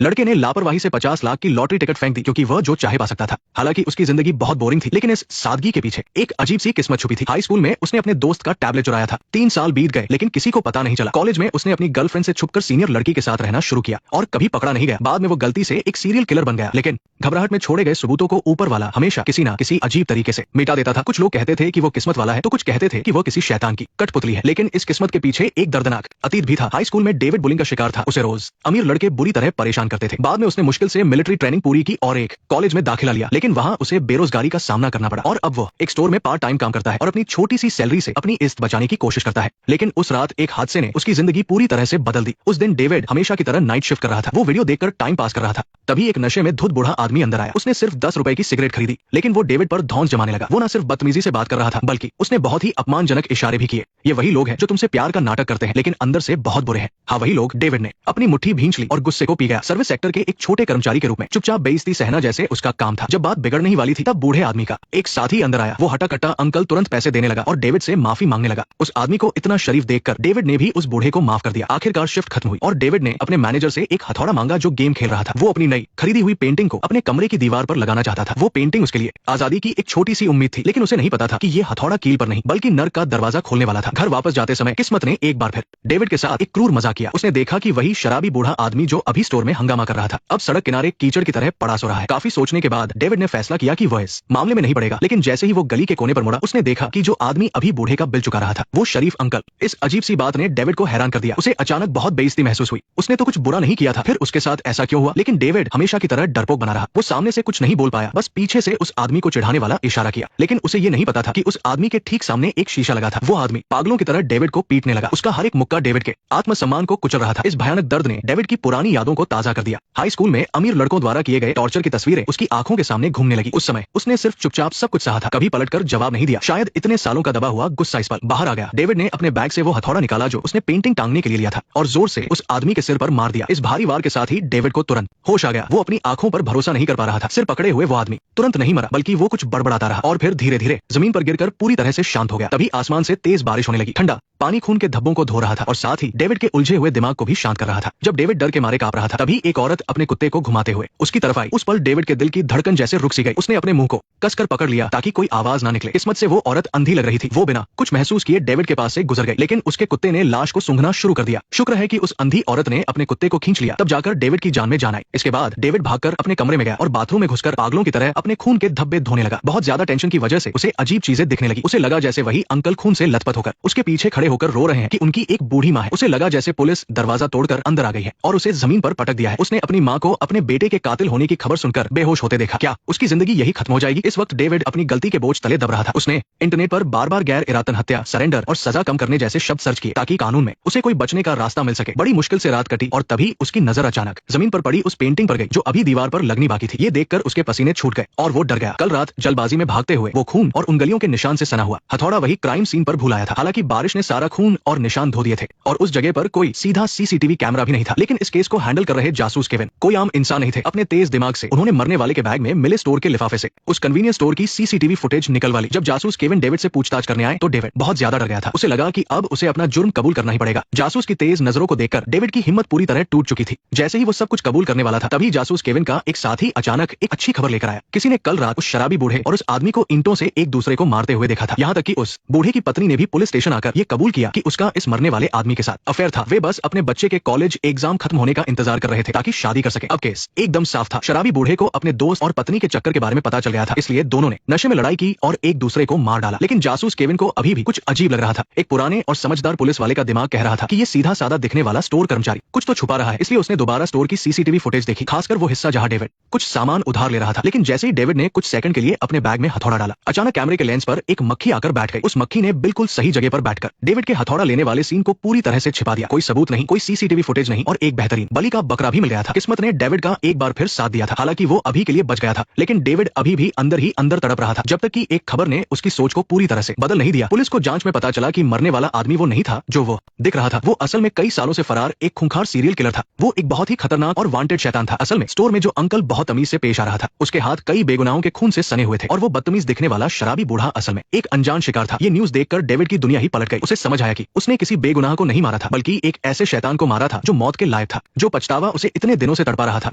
लड़के ने लापरवाही से 50 लाख की लॉटरी टिकट फेंक दी क्योंकि वह जो चाहे पा सकता था। हालांकि उसकी जिंदगी बहुत बोरिंग थी, लेकिन इस सादगी के पीछे एक अजीब सी किस्मत छुपी थी। हाई स्कूल में उसने अपने दोस्त का टैबलेट चुराया था। 3 साल बीत गए लेकिन किसी को पता नहीं चला। कॉलेज में उसने अपनी गर्लफ्रेंड से छुपकर सीनियर लड़की के साथ रहना शुरू किया और कभी पकड़ा नहीं गया। बाद में वो गलती से एक सीरियल किलर बन गया, लेकिन घबराहट में छोड़े गए सबूतों को ऊपर वाला हमेशा किसी न किसी अजीब तरीके से मिटा देता था। कुछ लोग कहते थे कि वो किस्मत वाला है, तो कुछ कहते थे कि वो किसी शैतान की कठपुतली है, लेकिन इस किस्मत के पीछे एक दर्दनाक अतीत भी था। हाई स्कूल में डेविड बुलिंग का शिकार था। उसे रोज अमीर लड़के बुरी तरह परेशान करते थे। बाद में उसने मुश्किल से मिलिट्री ट्रेनिंग पूरी की और एक कॉलेज में दाखिला लिया, लेकिन वहां उसे बेरोजगारी का सामना करना पड़ा और अब वो एक स्टोर में पार्ट टाइम काम करता है और अपनी छोटी सी सैलरी से अपनी इज्जत बचाने की कोशिश करता है। लेकिन उस रात एक हादसे ने उसकी जिंदगी पूरी तरह से बदल दी। उस दिन डेविड हमेशा की तरह नाइट शिफ्ट कर रहा था। वो वीडियो देखकर टाइम पास कर रहा था, तभी एक नशे में धुत बूढ़ा आदमी अंदर आया। उसने सिर्फ 10 रुपए की सिगरेट खरीदी, लेकिन वो डेविड पर धौंस जमाने लगा। वो न सिर्फ बदतमीजी से बात कर रहा था, बल्कि उसने बहुत ही अपमानजनक इशारे भी किए। ये वही लोग हैं जो तुमसे प्यार का नाटक करते हैं लेकिन अंदर से बहुत बुरे हैं। हाँ, वही लोग। डेविड ने अपनी मुट्ठी भींच ली और गुस्से को पी गया। सर्विस सेक्टर के एक छोटे कर्मचारी के रूप में चुपचाप बेइज्जती सहना जैसे उसका काम था। जब बात बिगड़ने ही वाली थी, तब बूढ़े आदमी का एक साथी अंदर आया। वो हटा कट्टा अंकल तुरंत पैसे देने लगा और डेविड से माफी मांगने लगा। उस आदमी को इतना शरीफ देखकर डेविड ने भी उस बूढ़े को माफ कर दिया। आखिरकार शिफ्ट खत्म हुई और डेविड ने अपने मैनेजर से एक हथौड़ा मांगा जो गेम खेल रहा था। वो अपनी नई खरीदी हुई पेंटिंग को अपने कमरे की दीवार पर लगाना चाहता था। वो पेंटिंग उसके लिए आजादी की एक छोटी सी उम्मीद थी, लेकिन उसे नहीं पता था कि ये हथौड़ा कील पर नहीं बल्कि नर्क का दरवाजा खोलने वाला था। घर वापस जाते समय किस्मत ने एक बार फिर डेविड के साथ एक क्रूर मजाक किया। उसने देखा कि वही शराबी बूढ़ा आदमी जो अभी स्टोर में हंगामा कर रहा था, अब सड़क किनारे कीचड़ की तरह पड़ा सो रहा है। काफी सोचने के बाद डेविड ने फैसला किया कि वह इस मामले में नहीं पड़ेगा, लेकिन जैसे ही वो गली के कोने पर मुड़ा, उसने देखा कि जो आदमी अभी बूढ़े का बिल चुका रहा था वो शरीफ अंकल। इस अजीब सी बात ने डेविड को हैरान कर दिया। उसे अचानक बहुत बेइज्जती महसूस हुई। उसने तो कुछ बुरा नहीं किया था, फिर उसके साथ ऐसा क्यों हुआ? लेकिन डेविड हमेशा की तरह डरपोक बना रहा। वो सामने से कुछ नहीं बोल पाया, बस पीछे से उस आदमी को चिढ़ाने वाला इशारा किया। लेकिन उसे ये नहीं पता था कि उस आदमी के ठीक सामने एक शीशा लगा था। वो आदमी पागलों की तरह डेविड को पीटने लगा। उसका हर एक मुक्का डेविड के आत्मसम्मान को कुचल रहा था। इस भयानक दर्द ने डेविड की पुरानी यादों को ताजा कर दिया। हाई स्कूल में अमीर लड़कों द्वारा किए गए टॉर्चर की तस्वीरें उसकी आंखों के सामने घूमने लगी। उस समय उसने सिर्फ चुपचाप सब कुछ सहा था, कभी पलटकर जवाब नहीं दिया। शायद इतने सालों का दबा हुआ गुस्सा इस पर बाहर आ गया। डेविड ने अपने बैग से वो हथौड़ा निकाला जो उसने पेंटिंग टांगने के लिए लिया था और जोर से उस आदमी के सिर पर मार दिया। इस भारी वार के साथ ही डेविड को तुरंत होश आ गया। वो अपनी आंखों पर भरोसा नहीं कर पा रहा था। सिर पकड़े हुए वो आदमी तुरंत नहीं मरा, बल्कि वो कुछ बड़बड़ाता रहा और फिर धीरे धीरे जमीन पर गिरकर पूरी तरह से शांत हो गया। तभी आसमान से तेज बारिश होने लगी। ठंडा पानी खून के धब्बों को धो रहा था और साथ ही डेविड के उलझे हुए दिमाग को भी शांत कर रहा था। जब डेविड डर के मारे कांप रहा था, तभी एक औरत अपने कुत्ते को घुमाते हुए उसकी तरफ आई। उस पल डेविड के दिल की धड़कन जैसे रुक सी गई। उसने अपने मुंह को कसकर पकड़ लिया ताकि कोई आवाज ना निकले। किस्मत से वो औरत अंधी लग रही थी। वो बिना कुछ महसूस किए डेविड के पास से गुजर गई, लेकिन उसके कुत्ते ने लाश को सूंघना शुरू कर दिया। शुक्र है कि उस अंधी औरत ने अपने कुत्ते को खींच लिया, तब जाकर डेविड की जान में जान आई। इसके बाद डेविड भागकर अपने कमरे में गया और बाथरूम में घुसकर पागलों की तरह अपने खून के धब्बे धोने लगा। बहुत ज्यादा टेंशन की वजह से उसे अजीब चीजें दिखने लगी। उसे लगा जैसे वही अंकल खून से लथपथ होकर उसके पीछे खड़े होकर रो रहे हैं कि उनकी एक बूढ़ी माँ है। उसे लगा जैसे पुलिस दरवाजा तोड़कर अंदर आ गई है और उसे जमीन पर पटक दिया है। उसने अपनी माँ को अपने बेटे के कातिल होने की खबर सुनकर बेहोश होते देखा। क्या उसकी जिंदगी यही खत्म हो जाएगी? इस वक्त डेविड अपनी गलती के बोझ तले दब रहा था। उसने इंटरनेट पर बार-बार गैर इरादतन हत्या, सरेंडर और सजा कम करने जैसे शब्द सर्च किए ताकि कानून में उसे कोई बचने का रास्ता मिल सके। बड़ी मुश्किल से रात कटी और तभी उसकी नजर अचानक जमीन पर पड़ी उस पेंटिंग पर गई जो अभी दीवार पर लगनी बाकी थी। ये देखकर उसके पसीने छूट गए और वो डर गया। कल रात जल्दबाजी में भागते हुए वो खून और उंगलियों के निशान से सना हुआ हथौड़ा वही क्राइम सीन पर भूल आया था। हालांकि बारिश ने सारा खून और निशान धो दिए थे और उस जगह पर कोई सीधा सीसीटीवी कैमरा भी नहीं था। लेकिन इस केस को हैंडल कर रहे जासूस केविन कोई आम इंसान नहीं थे। अपने तेज दिमाग से उन्होंने मरने वाले के बैग में मिले स्टोर के लिफाफे से उस कन्वीनियंस स्टोर की सीसीटीवी फुटेज निकलवा ली। जब जासूस केविन डेविड से पूछताछ करने आए तो डेविड बहुत ज्यादा डर गया था। उसे लगा कि अब उसे अपना जुर्म कबूल करना ही पड़ेगा। जासूस की तेज नजरों को देखकर डेविड की हिम्मत पूरी तरह टूट चुकी थी। जैसे ही वो सब कुछ कबूल करने वाला था, तभी जासूस केविन का एक साथी अचानक एक अच्छी खबर लेकर आया। किसी ने कल रात उस शराबी बूढ़े और उस आदमी को ईंटों से एक दूसरे को मारते हुए देखा था। यहाँ तक कि उस बूढ़े की पत्नी ने भी पुलिस स्टेशन आकर ये कबूल किया कि उसका इस मरने वाले आदमी के साथ अफेयर था। वे बस अपने बच्चे के कॉलेज एग्जाम खत्म होने का इंतजार कर रहे थे ताकि शादी कर सके। अब केस एकदम साफ था। शराबी बूढ़े को अपने दोस्त और पत्नी के चक्कर के बारे में पता चल गया था, इसलिए दोनों ने नशे में लड़ाई की और एक दूसरे को मार डाला। लेकिन जासूस केविन को अभी भी कुछ अजीब लग रहा था। एक पुराने और समझदार पुलिस वाले का दिमाग कह रहा था कि ये सीधा साधा दिखने वाला स्टोर कर्मचारी कुछ तो छुपा रहा है। इसलिए उसने दोबारा स्टोर की सीसीटीवी फुटेज देखी, खासकर वो हिस्सा जहां डेविड कुछ सामान उधार ले रहा था। लेकिन जैसे ही डेविड ने कुछ सेकंड के लिए अपने बैग में हथौड़ा डाला, अचानक कैमरे के लेंस पर एक मक्खी आकर बैठ गई। उस मक्खी ने बिल्कुल सही जगह पर बैठकर डेविड के हथौड़ा लेने वाले सीन को पूरी तरह से छिपा दिया। कोई सबूत नहीं, कोई सीसीटीवी फुटेज नहीं और एक बेहतरीन बलि का बकरा भी मिल गया था। किस्मत ने डेविड का एक बार फिर साथ दिया था। हालांकि वो अभी के लिए बच गया था, लेकिन डेविड अभी भी अंदर ही अंदर तड़प रहा था जब तक कि एक खबर ने उसकी सोच को पूरी तरह से बदल नहीं दिया। पुलिस को जांच में पता चला कि मरने वाला आदमी वो नहीं था जो वो दिख रहा था। वो असल में कई सालों से फरार एक खूंखार सीरियल किलर था। वो एक बहुत ही खतरनाक और वांटेड शैतान था। असल में स्टोर में जो अंकल बहुत तमीज से पेश आ रहा था, उसके हाथ कई बेगुनाहों के खून से सने हुए थे और वो बदतमीज दिखने वाला शराबी बूढ़ा असल में एक अनजान शिकार था। ये न्यूज देखकर डेविड की दुनिया ही पलट गई। उसे समझ आया कि उसने किसी बेगुनाह को नहीं मारा था, बल्कि एक ऐसे शैतान को मारा था जो मौत के लायक था। जो पछतावा उसे इतने दिनों से तड़पा रहा था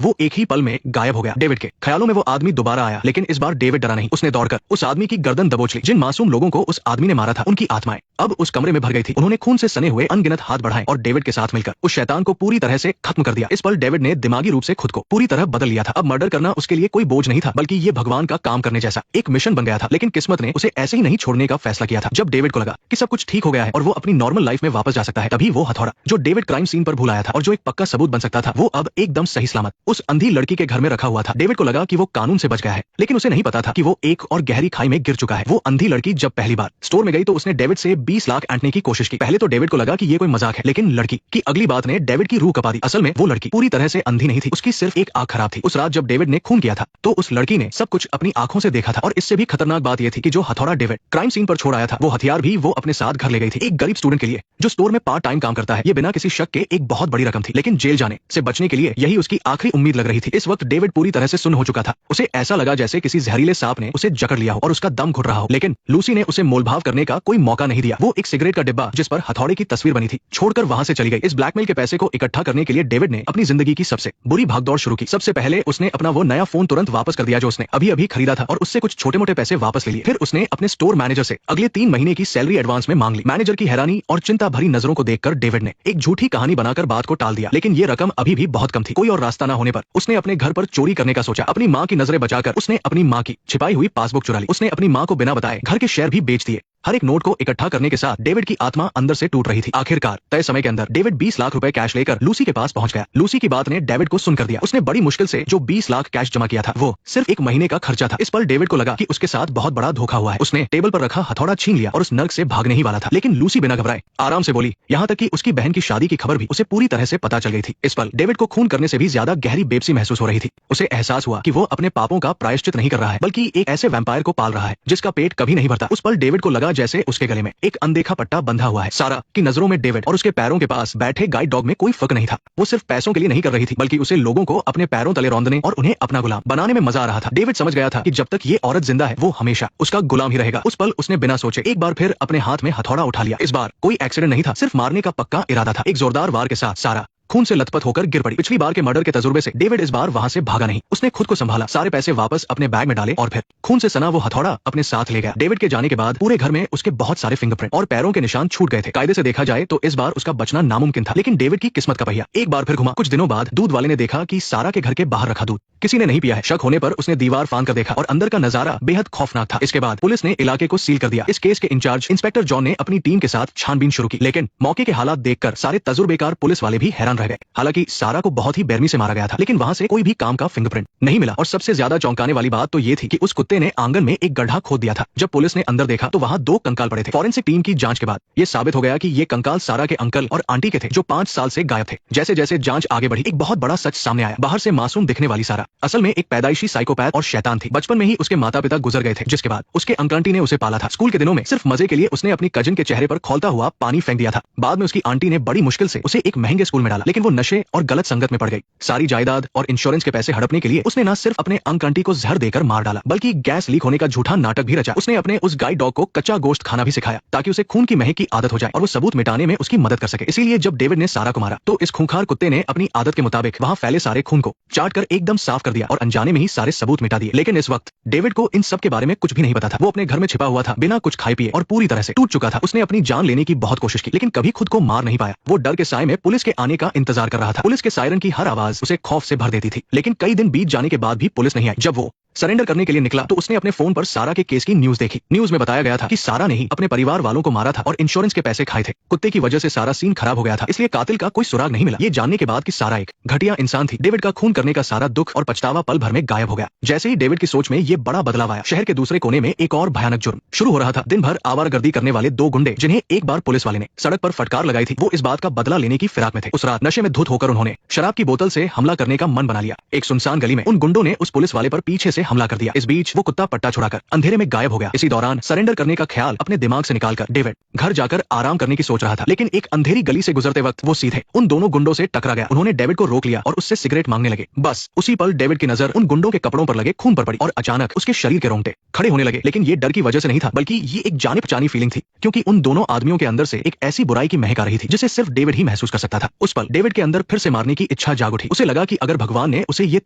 वो एक ही पल में गायब हो गया। डेविड के ख्यालों में वो आदमी दोबारा आया, लेकिन इस बार डेविड डरा नहीं। उसने दौड़कर उस आदमी की गर्दन दबोच ली। जिन मासूम लोगों को उस आदमी ने मारा था उनकी आत्माएं अब उस कमरे में भर गई थी। उन्होंने खून से सने हुए अनगिनत हाथ बढ़ाए और डेविड के साथ मिलकर उस शैतान को पूरी तरह से खत्म कर दिया। इस पल डेविड ने दिमागी रूप से खुद को पूरी तरह बदल लिया था। अब मर्डर करना उसके लिए कोई बोझ नहीं था, बल्कि ये भगवान का काम करने जैसा एक मिशन बन गया था। लेकिन किस्मत ने उसे ऐसे ही नहीं छोड़ने का फैसला किया था। जब डेविड को लगा कि सब कुछ ठीक हो गया है और वो अपनी नॉर्मल लाइफ में वापस जा सकता है, तभी वो हथौड़ा जो डेविड क्राइम सीन पर भूल आया था और जो एक पक्का सबूत बन सकता था, वो अब एकदम सही सलामत उस अंधी लड़की के घर में रखा हुआ था। डेविड को लगा कि वो कानून से बच गया है, लेकिन उसे नहीं पता था कि वो एक और गहरी खाई में गिर चुका है। वो अंधी लड़की जब पहली बार स्टोर में गई तो उसने डेविड से 20 लाख ऐंठने की कोशिश की। पहले तो डेविड को लगा कि ये कोई मजाक है, लेकिन लड़की की अगली बात ने डेविड की रूह कपा दी। असल में वो लड़की पूरी तरह से अंधी नहीं थी, उसकी सिर्फ एक आंख खराब थी। उस रात जब डेविड ने खून किया था तो उस लड़की ने सब कुछ अपनी आंखों से देखा था। और इससे भी खतरनाक बात यह थी कि जो हथौड़ा डेविड क्राइम सीन पर छोड़ आया था, वो हथियार भी वो अपने साथ घर ले गई थी। एक गरीब स्टूडेंट के लिए जो स्टोर में पार्ट टाइम काम करता है, ये बिना किसी शक के एक बहुत बड़ी रकम थी, लेकिन जेल जाने से बचने के लिए यही उसकी आखिरी उम्मीद लग रही थी। इस वक्त डेविड पूरी तरह से सुन्न हो चुका था। उसे ऐसा लगा जैसे किसी जहरीले सांप ने उसे जकड़ लिया हो और उसका दम घुट रहा हो। लेकिन लूसी ने उसे मोलभाव करने का कोई मौका नहीं दिया। वो एक सिगरेट का डिब्बा जिस पर हथौड़े की तस्वीर बनी थी छोड़कर वहां से चली गई। इस ब्लैकमेल के पैसे को इकट्ठा करने के लिए डेविड ने अपनी जिंदगी की सबसे बुरी भागदौड़ शुरू की। सबसे पहले उसने अपना वो नया फोन तुरंत वापस कर दिया जो उसने अभी अभी खरीदा था और उससे कुछ छोटे मोटे पैसे वापस ले लिए। फिर उसने अपने स्टोर मैनेजर से अगले 3 महीने की सैलरी एडवांस में मांग ली। मैनेजर की हैरानी और चिंता भरी नजरों को देखकर डेविड ने एक झूठी कहानी बनाकर बात को टाल दिया, लेकिन ये रकम अभी भी बहुत कम थी। कोई और रास्ता न होने पर उसने अपने घर पर चोरी करने का सोचा। अपनी माँ की नजरें बचाकर उसने अपनी माँ की छिपाई हुई पासबुक चुरा ली। उसने अपनी माँ को बिना बताए घर के शेयर भी बेच दिए। हर एक नोट को इकट्ठा करने के साथ डेविड की आत्मा अंदर से टूट रही थी। आखिरकार तय समय के अंदर डेविड 20 लाख रुपए कैश लेकर लूसी के पास पहुंच गया। लूसी की बात ने डेविड को सुन कर दिया। उसने बड़ी मुश्किल से जो 20 लाख कैश जमा किया था वो सिर्फ 1 महीने का खर्चा था। इस पर डेविड को लगा कि उसके साथ बहुत बड़ा धोखा हुआ है। उसने टेबल पर रखा हथौड़ा छीन लिया और उस नर्क से भागने ही वाला था, लेकिन लूसी बिना घबराए आराम से बोली, यहाँ तक कि उसकी बहन की शादी की खबर भी उसे पूरी तरह से पता चल गई थी। इस पल डेविड को खून करने से भी ज्यादा गहरी बेबसी महसूस हो रही थी। उसे एहसास हुआ कि वो अपने पापों का प्रायश्चित नहीं कर रहा है, बल्कि एक ऐसे वैम्पायर को पाल रहा है जिसका पेट कभी नहीं भरता। उस पल डेविड को लगा जैसे उसके गले में एक अनदेखा पट्टा बंधा हुआ है। सारा की नजरों में डेविड और उसके पैरों के पास बैठे गाइड डॉग में कोई फर्क नहीं था। वो सिर्फ पैसों के लिए नहीं कर रही थी, बल्कि उसे लोगों को अपने पैरों तले रौंदने और उन्हें अपना गुलाम बनाने में मजा आ रहा था। डेविड समझ गया था कि जब तक ये औरत जिंदा है वो हमेशा उसका गुलाम ही रहेगा। उस पल उसने बिना सोचे एक बार फिर अपने हाथ में हथौड़ा उठा लिया। इस बार कोई एक्सीडेंट नहीं था, सिर्फ मारने का पक्का इरादा था। एक जोरदार वार के साथ सारा खून से लथपथ होकर गिर पड़ी। पिछली बार के मर्डर के तजुर्बे से डेविड इस बार वहां से भागा नहीं। उसने खुद को संभाला, सारे पैसे वापस अपने बैग में डाले और फिर खून से सना वो हथौड़ा अपने साथ ले गया। डेविड के जाने के बाद पूरे घर में उसके बहुत सारे फिंगरप्रिंट और पैरों के निशान छूट गए थे। कायदे से देखा जाए तो इस बार उसका बचना नामुमकिन था, लेकिन डेविड की किस्मत का पहिया एक बार फिर घुमा। कुछ दिनों बाद दूध वाले ने देखा कि सारा के घर के बाहर रखा दूध किसी ने नहीं पिया है। शक होने पर उसने दीवार फांद कर देखा और अंदर का नजारा बेहद खौफनाक था। इसके बाद पुलिस ने इलाके को सील कर दिया। इस केस के इंचार्ज इंस्पेक्टर जॉन ने अपनी टीम के साथ छानबीन शुरू की, लेकिन मौके के हालात देखकर सारे तजुर्बेकार पुलिस वाले भी हैरान रह गए। हालांकि सारा को बहुत ही बेरहमी से मारा गया था, लेकिन वहां से कोई भी काम का फिंगरप्रिंट नहीं मिला। और सबसे ज्यादा चौंकाने वाली बात तो ये थी कि उस कुत्ते ने आंगन में एक गड्ढा खोद दिया था। जब पुलिस ने अंदर देखा तो वहां 2 कंकाल पड़े थे। फॉरेंसिक टीम की जांच के बाद ये साबित हो गया कि ये कंकाल सारा के अंकल और आंटी के थे जो 5 साल से गायब थे। जैसे जैसे जांच आगे बढ़ी एक बहुत बड़ा सच सामने आया। बाहर से मासूम दिखने वाली सारा असल में एक पैदाइशी साइकोपैथ और शैतान थी। बचपन में ही उसके माता पिता गुजर गए थे, जिसके बाद उसके अंकल आंटी ने उसे पाला था। स्कूल के दिनों में सिर्फ मजे के लिए उसने अपनी कजिन के चेहरे पर खौलता हुआ पानी फेंक दिया था। बाद में उसकी आंटी ने बड़ी मुश्किल से उसे एक महंगे स्कूल में डाला, लेकिन वो नशे और गलत संगत में पड़ गई। सारी जायदाद और इंश्योरेंस के पैसे हड़पने के लिए उसने न सिर्फ अपने अंकल आंटी को जहर देकर मार डाला, बल्कि गैस लीक होने का झूठा नाटक भी रचा। उसने अपने उस गाइड डॉग को कच्चा गोश्त खाना भी सिखाया ताकि उसे खून की महक की आदत हो जाए और वो सबूत मिटाने में उसकी मदद कर सके। इसीलिए जब डेविड ने सारा को मारा तो इस खूंखार कुत्ते ने अपनी आदत के मुताबिक वहां फैले सारे खून को चाट कर एकदम साफ कर दिया और अनजाने में ही सारे सबूत मिटा दिए। लेकिन इस वक्त डेविड को इन सब के बारे में कुछ भी नहीं पता था। वो अपने घर में छिपा हुआ था, बिना कुछ खाए पिए और पूरी तरह से टूट चुका था। उसने अपनी जान लेने की बहुत कोशिश की, लेकिन कभी खुद को मार नहीं पाया। वो डर के साए में पुलिस के आने का इंतजार कर रहा था। पुलिस के सायरन की हर आवाज उसे खौफ से भर देती थी, लेकिन कई दिन बीत जाने के बाद भी पुलिस नहीं आई। जब वो सरेंडर करने के लिए निकला तो उसने अपने फोन पर सारा के केस की न्यूज देखी। न्यूज में बताया गया था कि सारा ने ही अपने परिवार वालों को मारा था और इंश्योरेंस के पैसे खाए थे। कुत्ते की वजह से सारा सीन खराब हो गया था, इसलिए कातिल का कोई सुराग नहीं मिला। ये जानने के बाद कि सारा एक घटिया इंसान थी, डेविड का खून करने का सारा दुख और पछतावा पल भर में गायब हो गया। जैसे ही डेविड की सोच में ये बड़ा बदलाव आया, शहर के दूसरे कोने में एक और भयानक जुर्म शुरू हो रहा था। दिन भर आवारागर्दी करने वाले 2 गुंडे, जिन्हें एक बार पुलिस वाले ने सड़क पर फटकार लगाई थी, वो इस बात का बदला लेने की फिराक में थे। उस रात नशे में धुत होकर उन्होंने शराब की बोतल से हमला करने का मन बना लिया। एक सुनसान गली में उन गुंडों ने उस पुलिस वाले पर पीछे से हमला कर दिया। इस बीच वो कुत्ता पट्टा छुड़ाकर अंधेरे में गायब हो गया। इसी दौरान सरेंडर करने का ख्याल अपने दिमाग से निकालकर डेविड घर जाकर आराम करने की सोच रहा था, लेकिन एक अंधेरी गली से गुजरते वक्त वो सीधे उन दोनों गुंडों से टकरा गया। उन्होंने डेविड को रोक लिया और उससे सिगरेट मांगने लगे। बस उसी पल डेविड की नजर उन गुंडों के कपड़ों पर लगे खून पर पड़ी और अचानक उसके शरीर के रोंगटे खड़े होने लगे। लेकिन ये डर की वजह से नहीं था, बल्कि ये एक जाने पहचानी फीलिंग थी, क्योंकि उन दोनों आदमियों के अंदर से एक ऐसी बुराई की महक आ रही थी जिसे सिर्फ डेविड ही महसूस कर सकता था। उस पल डेविड के अंदर फिर से मारने की इच्छा जाग उठी। उसे लगा कि अगर भगवान ने उसे ये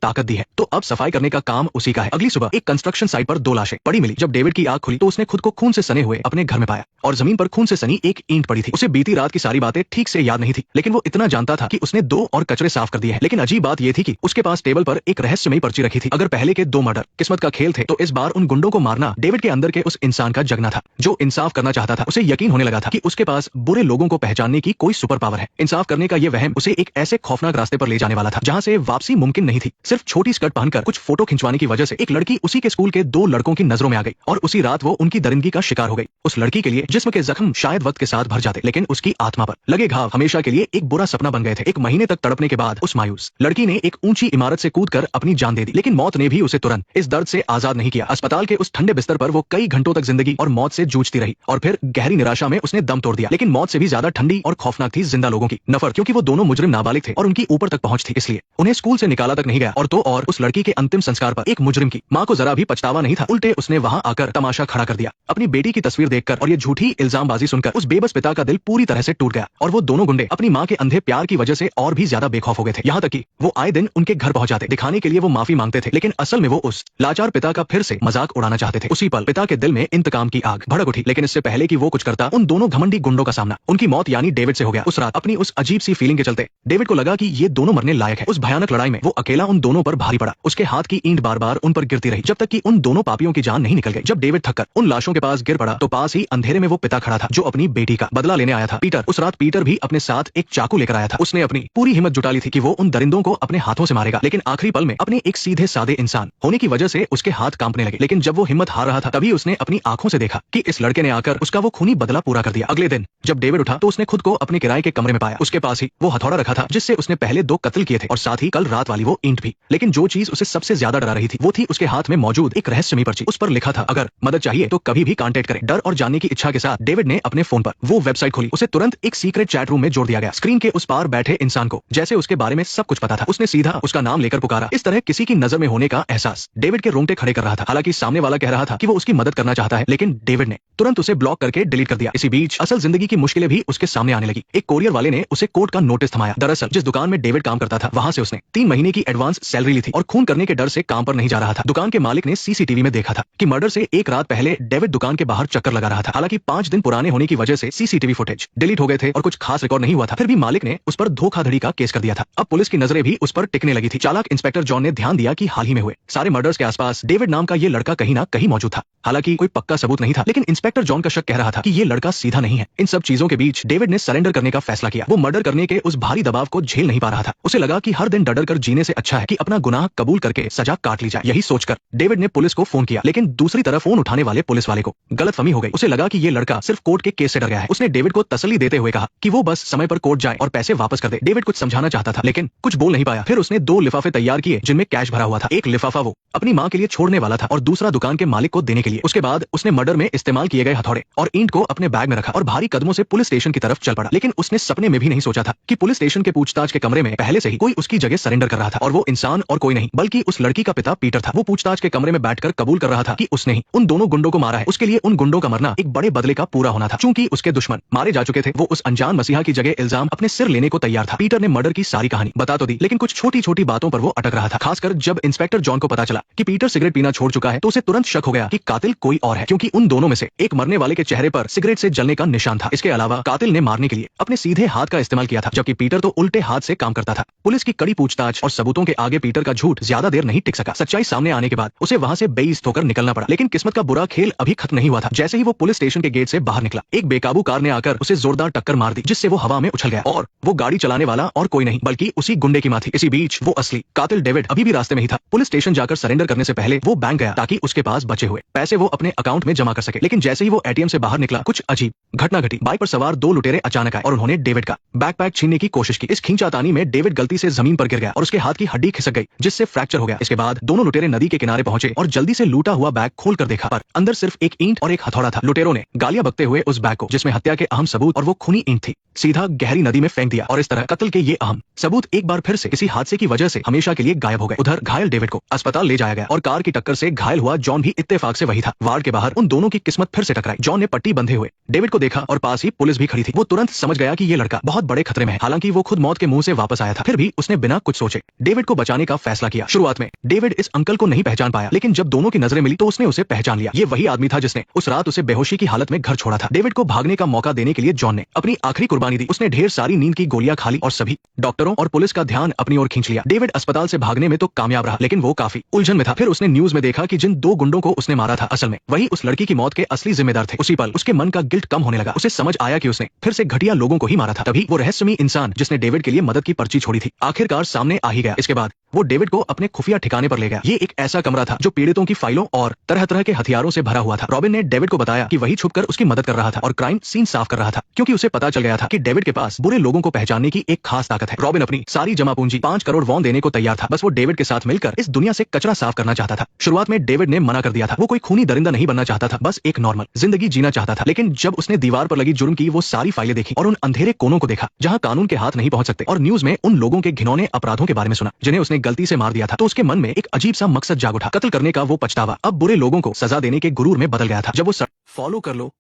ताकत दी है तो अब सफाई करने का काम उसी का है। अगली सुबह एक कंस्ट्रक्शन साइट पर 2 लाशें पड़ी मिली। जब डेविड की आंख खुली तो उसने खुद को खून से सने हुए अपने घर में पाया और जमीन पर खून से सनी एक ईंट पड़ी थी। उसे बीती रात की सारी बातें ठीक से याद नहीं थी, लेकिन वो इतना जानता था कि उसने 2 और कचरे साफ कर दिए हैं। लेकिन अजीब बात यह थी कि उसके पास टेबल पर एक रहस्यमयी पर्ची रखी थी। अगर पहले के 2 मर्डर किस्मत का खेल थे तो इस बार उन गुंडों को मारना डेविड के अंदर के उस इंसान का जगना था जो इंसाफ करना चाहता था। उसे यकीन होने लगा था कि उसके पास बुरे लोगों को पहचानने की कोई सुपर पावर है। इंसाफ करने का यह वहम उसे एक ऐसे खौफनाक रास्ते पर ले जाने वाला था जहां से वापसी मुमकिन नहीं थी। सिर्फ छोटी स्कर्ट पहनकर कुछ फोटो खिंचवाने की वजह से एक लड़की उसी के स्कूल के 2 लड़कों की नजरों में आ गई और उसी रात वो उनकी दरिंदगी का शिकार हो गई। उस लड़की के लिए जिस्म के जख्म शायद वक्त के साथ भर जाते, लेकिन उसकी आत्मा पर लगे घाव हमेशा के लिए एक बुरा सपना बन गए थे। 1 महीने तक तड़पने के बाद उस मायूस लड़की ने एक ऊंची इमारत से कूदकर अपनी जान दे दी, लेकिन मौत ने भी उसे तुरंत इस दर्द से आजाद नहीं किया। अस्पताल के उस ठंडे बिस्तर पर वो कई घंटों तक जिंदगी और मौत से जूझती रही और फिर गहरी निराशा में उसने दम तोड़ दिया। लेकिन मौत से भी ज्यादा ठंडी और खौफनाक थी जिंदा लोगों की नफरत, क्योंकि वो दोनों मुजरिम नाबालिग थे और उनकी ऊपर तक पहुंच थी, इसलिए उन्हें स्कूल से निकाला तक नहीं गया। और उस लड़की के अंतिम संस्कार पर एक मुजरिम की मां को जरा भी पछतावा नहीं था, उल्टे उसने वहां आकर तमाशा खड़ा कर दिया। अपनी बेटी की तस्वीर देखकर और ये झूठी इल्जामबाजी सुनकर उस बेबस पिता का दिल पूरी तरह से टूट गया और वो दोनों गुंडे अपनी मां के अंधे प्यार की वजह से और भी ज्यादा बेखौफ हो गए थे। यहाँ तक कि वो आए दिन उनके घर पहुंच जाते, दिखाने के लिए वो माफी मांगते थे, लेकिन असल में वो उस लाचार पिता का फिर से मजाक उड़ाना चाहते थे। उसी पल पिता के दिल में इंतकाम की आग भड़क उठी, लेकिन इससे पहले कि वो कुछ करता, उन दोनों घमंडी गुंडों का सामना उनकी मौत यानी डेविड से हो गया। उस रात अपनी उस अजीब सी फीलिंग के चलते डेविड को लगा कि ये दोनों मरने लायक है। उस भयानक लड़ाई में वो अकेला उन दोनों पर भारी पड़ा। उसके हाथ की ईंट बार बार उन पर गिरती रही जब तक कि उन दोनों पापियों की जान नहीं निकल गई। जब डेविड थककर उन लाशों के पास गिर पड़ा तो पास ही अंधेरे में वो पिता खड़ा था जो अपनी बेटी का बदला लेने आया था। पीटर। उस रात पीटर भी अपने साथ एक चाकू लेकर आया था। उसने अपनी पूरी हिम्मत जुटा ली थी कि वो उन दरिंदों को अपने हाथों से मारेगा, लेकिन आखिरी पल में अपने एक सीधे सादे इंसान होने की वजह से उसके हाथ कांपने लगे। लेकिन जब वो हिम्मत हार रहा था तभी उसने अपनी आंखों से देखा कि इस लड़के ने आकर उसका वो खूनी बदला पूरा कर दिया। अगले दिन जब डेविड उठा तो उसने खुद को अपने किराए के कमरे में पाया। उसके पास ही वो हथौड़ा रखा था जिससे उसने पहले 2 कत्ल किए थे और साथ ही कल रात वाली वो ईंट भी। लेकिन जो चीज उसे सबसे ज्यादा डरा रही थी वो थी उसके हाथ में मौजूद एक रहस्यमयी पर्ची। उस पर लिखा था, अगर मदद चाहिए तो कभी भी कांटेक्ट करें। डर और जानने की इच्छा के साथ डेविड ने अपने फोन पर वो वेबसाइट खोली। उसे तुरंत एक सीक्रेट चैट रूम में जोड़ दिया गया। स्क्रीन के उस पार बैठे इंसान को जैसे उसके बारे में सब कुछ पता था। उसने सीधा उसका नाम लेकर पुकारा। इस तरह किसी की नजर में होने का एहसास डेविड के रोंगटे खड़े कर रहा था। हालांकि सामने वाला कह रहा था कि वो उसकी मदद करना चाहता है, लेकिन डेविड ने तुरंत उसे ब्लॉक करके डिलीट कर दिया। इसी बीच असल जिंदगी की मुश्किलें भी उसके सामने आने लगी। एक कोरियर वाले ने उसे कोर्ट का नोटिस थमाया। दरअसल जिस दुकान में डेविड काम करता था वहां से उसने 3 महीने की एडवांस सैलरी ली थी और खून करने के डर से काम पर नहीं जा रहा था। दुकान के मालिक ने सीसीटीवी में देखा था कि मर्डर से एक रात पहले डेविड दुकान के बाहर चक्कर लगा रहा था। हालांकि 5 दिन पुराने होने की वजह से सीसीटीवी फुटेज डिलीट हो गए थे और कुछ खास रिकॉर्ड नहीं हुआ था। फिर भी मालिक ने उस पर धोखाधड़ी का केस कर दिया था। अब पुलिस की नजरें भी उस पर टिकने लगी थी। चालाक इंस्पेक्टर जॉन ने ध्यान दिया कि हाल ही में हुए सारे मर्डर्स के आसपास डेविड नाम का ये लड़का कहीं ना कहीं मौजूद था। हालांकि कोई पक्का सबूत नहीं था, लेकिन इंस्पेक्टर जॉन का शक कह रहा था कि ये लड़का सीधा नहीं है। इन सब चीजों के बीच डेविड ने सरेंडर करने का फैसला किया। वो मर्डर करने के उस भारी दबाव को झेल नहीं पा रहा था। उसे लगा कि हर दिन डर कर जीने से अच्छा है कि अपना गुनाह कबूल करके सजा काट ली जाए। यही सोचकर डेविड ने पुलिस को फोन किया, लेकिन दूसरी तरफ फोन उठाने वाले पुलिस वाले को गलतफहमी हो गई। उसे लगा कि ये लड़का सिर्फ कोर्ट के केस से डर गया है। उसने डेविड को तसल्ली देते हुए कहा कि वो बस समय पर कोर्ट जाए और पैसे वापस कर दे। डेविड कुछ समझाना चाहता था, लेकिन कुछ बोल नहीं पाया। फिर उसने 2 लिफाफे तैयार किए जिनमें कैश भरा हुआ था। एक लिफाफा वो अपनी मां के लिए छोड़ने वाला था और दूसरा दुकान के मालिक को देने के लिए। उसके बाद उसने मर्डर में इस्तेमाल किए गए हथौड़े और ईंट को अपने बैग में रखा और भारी कदमों से पुलिस स्टेशन की तरफ चल पड़ा। लेकिन उसने सपने में भी नहीं सोचा था कि पुलिस स्टेशन के पूछताछ के कमरे में पहले से ही कोई उसकी जगह सरेंडर कर रहा था और वो इंसान और कोई नहीं बल्कि उस लड़की का पिता पीटर था। वो पूछताछ के कमरे में बैठकर कबूल कर रहा था कि उसने ही उन दोनों गुंडों को मारा है। उसके लिए उन गुंडों का मरना एक बड़े बदले का पूरा होना था। चूंकि उसके दुश्मन मारे जा चुके थे, वो उस अनजान मसीहा की जगह इल्जाम अपने सिर लेने को तैयार था। पीटर ने मर्डर की सारी कहानी बता तो दी, लेकिन कुछ छोटी छोटी बातों पर वो अटक रहा था। खासकर जब इंस्पेक्टर जॉन को पता चला कि पीटर सिगरेट पीना छोड़ चुका है तो उसे तुरंत शक हो गया कि कातिल कोई और है, क्योंकि उन दोनों में से एक मरने वाले के चेहरे पर सिगरेट से जलने का निशान था। इसके अलावा कातिल ने मारने के लिए अपने सीधे हाथ का इस्तेमाल किया था, जबकि पीटर तो उल्टे हाथ से काम करता था। पुलिस की कड़ी पूछताछ और सबूतों के आगे पीटर का झूठ ज्यादा देर नहीं टिक सका। सच्चाई सामने आने के बाद उसे वहां से बेइज्जत होकर निकलना पड़ा। लेकिन किस्मत का बुरा खेल अभी खत्म नहीं हुआ था। जैसे ही वो पुलिस स्टेशन के गेट से बाहर निकला, एक बेकाबू कार ने आकर उसे जोरदार टक्कर मार दी, जिससे वो हवा में उछल गया और वो गाड़ी चलाने वाला और कोई नहीं बल्कि उसी गुंडे की मां थी। इसी बीच वो असली कातिल डेविड अभी भी रास्ते में ही था। पुलिस स्टेशन जाकर सरेंडर करने से पहले वो बैंक गया ताकि उसके पास बचे हुए पैसे वो अपने अकाउंट में जमा कर सके। लेकिन जैसे ही वो एटीएम से बाहर निकला, कुछ अजीब घटना घटी। बाइक पर सवार 2 लुटेरे अचानक आए और उन्होंने डेविड का बैकपैक छीनने की कोशिश की। इस खींचातानी में डेविड गलती से जमीन पर गिर गया और उसके हाथ की हड्डी खिसक गई, जिससे फ्रैक्चर हो गया। इसके बाद दोनों लुटेरे नदी के किनारे पहुंचे और जल्दी से लूटा हुआ बैग खोल कर देखा, पर अंदर सिर्फ एक ईंट और एक हथौड़ा था। लुटेरों ने गालियां बकते हुए उस बैग को, जिसमें हत्या के अहम सबूत और वो खूनी ईंट थी, सीधा गहरी नदी में फेंक दिया और इस तरह कत्ल के ये अहम सबूत एक बार फिर से किसी हादसे की वजह से हमेशा के लिए गायब हो गए। उधर घायल डेविड को अस्पताल ले जाया गया और कार की टक्कर से घायल हुआ जॉन भी इत्तेफाक से वही था। वार्ड के बाहर उन दोनों की किस्मत फिर से टकराई। जॉन ने पट्टी बंधे हुए डेविड को देखा और पास ही पुलिस भी खड़ी थी। वो तुरंत समझ गया कि ये लड़का बहुत बड़े खतरे में है। हालांकि वो खुद मौत के मुंह से वापस आया था, फिर भी उसने बिना कुछ सोचे डेविड को बचाने का फैसला किया। शुरुआत में डेविड इस अंकल को नहीं पहचान पाया, लेकिन जब दोनों की नजरें मिली तो उसने उसे पहचान लिया। ये वही आदमी था जिसने उस रात उसे बेहोशी की हालत में घर छोड़ा था। डेविड को भागने का मौका देने के लिए जॉन ने अपनी आखिरी कुर्बानी दी। उसने ढेर सारी नींद की गोलियां खा ली और सभी डॉक्टरों और पुलिस का ध्यान अपनी ओर खींच लिया। डेविड अस्पताल से भागने में तो कामयाब रहा, लेकिन वो काफी उलझन में था। फिर उसने न्यूज में देखा कि जिन दो गुंडों को उसने मारा था असल में वही उस लड़की की मौत के असली जिम्मेदार थे। उसी पल उसके मन का गिल्ट कम होने लगा। उसे समझ आया कि उसने फिर से घटिया लोगों को ही मारा था। तभी वो रहस्यमयी इंसान जिसने डेविड के लिए मदद की पर्ची छोड़ी थी आखिरकार सामने आ ही गया। इसके बाद वो डेविड को अपने खुफिया ठिकाने पर ले गया। ये एक ऐसा कमरा था जो पीड़ितों की फाइलों और तरह तरह के हथियारों से भरा हुआ था। रॉबिन ने डेविड को बताया कि वही छुपकर उसकी मदद कर रहा था और क्राइम सीन साफ कर रहा था, क्योंकि उसे पता चल गया था कि डेविड के पास बुरे लोगों को पहचानने की एक खास ताकत है। रॉबिन अपनी सारी जमा पूंजी 5 करोड़ वॉन देने को तैयार था। बस वो डेविड के साथ मिलकर इस दुनिया से कचरा साफ करना चाहता था। शुरुआत में डेविड ने मना कर दिया था। वो कोई खूनी दरिंदा नहीं बनना चाहता था, बस एक नॉर्मल जिंदगी जीना चाहता था। लेकिन जब उसने दीवार पर लगी जुर्म की वो सारी फाइलें देखी और उन अंधेरे कोनों को देखा जहां कानून के हाथ नहीं पहुंच सकते, और न्यूज में उन लोगों के घिनौने अपराधों के बारे में सुना जिन्हें उसने गलती से मार दिया था, तो उसके मन में एक अजीब सा मकसद जाग उठा। कत्ल करने का वो पछतावा अब बुरे लोगों को सजा देने के गुरूर में बदल गया था। जब वो फॉलो कर लो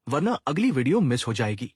वरना अगली वीडियो मिस हो जाएगी।